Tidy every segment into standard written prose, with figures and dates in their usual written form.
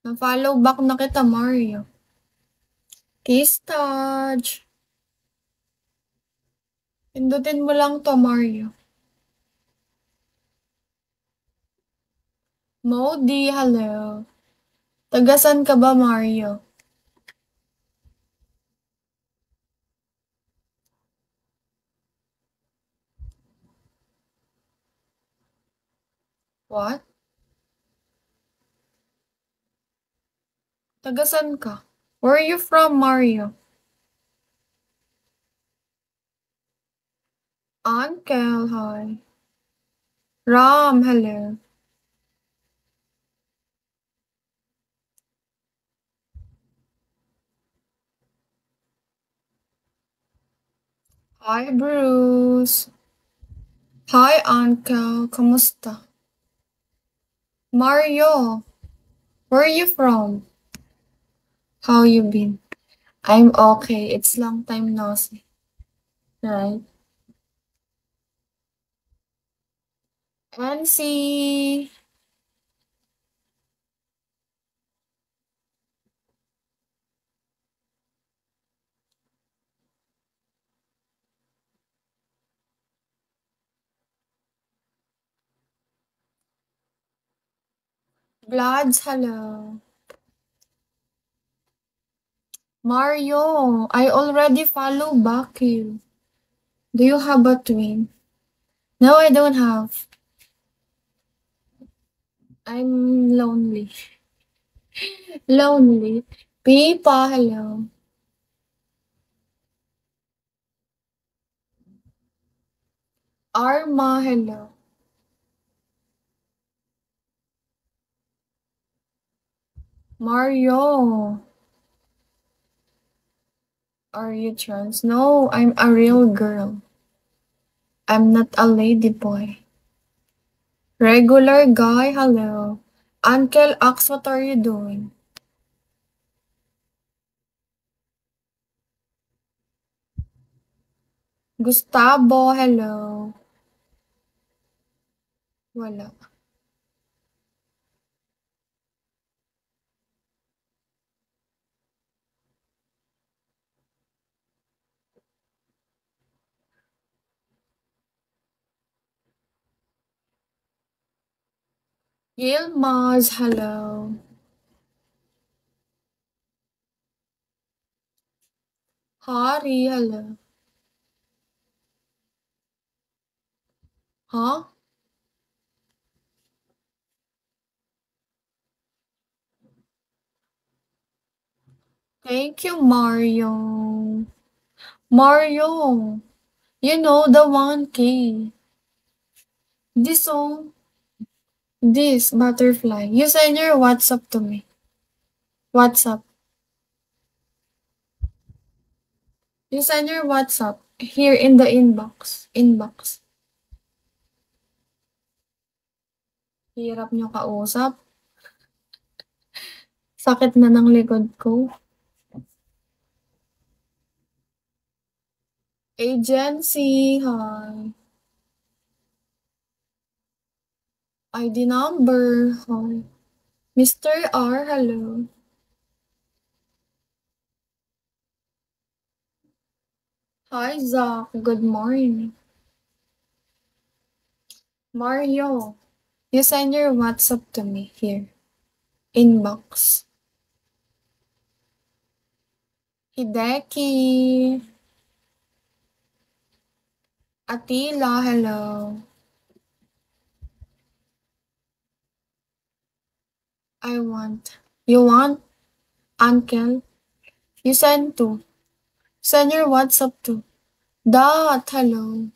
Na-follow back na kita, Mario. Kiss touch. Pindutin mo lang to, Mario. Modi, hello. Tagasan ka ba, Mario? What? Tagasan ka? Where are you from, Mario? Uncle, hi. Ram, hello. Hi, Bruce. Hi, Uncle. Kamusta? Mario, where are you from? How you been? I'm okay. It's long time no see. Right? Nancy. Bloods, hello. Mario, I already follow back you. Do you have a twin? No, I don't have. I'm lonely. Lonely. Pipa, hello. Arma, hello. Mario, are you trans? No, I'm a real girl. I'm not a lady boy. Regular guy, hello. Uncle Ax, what are you doing? Gustavo, hello. Wala. Yilmaz, hello. Hari, hello. Huh? Thank you, Mario. Mario, you know the 1K. This song, this butterfly. You send your WhatsApp to me. WhatsApp. You send your WhatsApp here in the inbox. Inbox. Hirap nyo kausap. Sakit na ng likod ko. Agency, hi. ID number, hi. Mr. R, hello. Hi, Zach. Good morning. Mario, you send your WhatsApp to me here. Inbox. Hideki. Atila, hello. I want. You want? Uncle? You send to. Send your WhatsApp to. Dot, hello.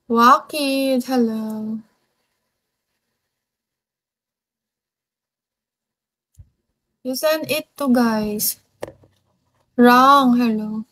Wakid, hello. You send it to guys. Wrong, hello.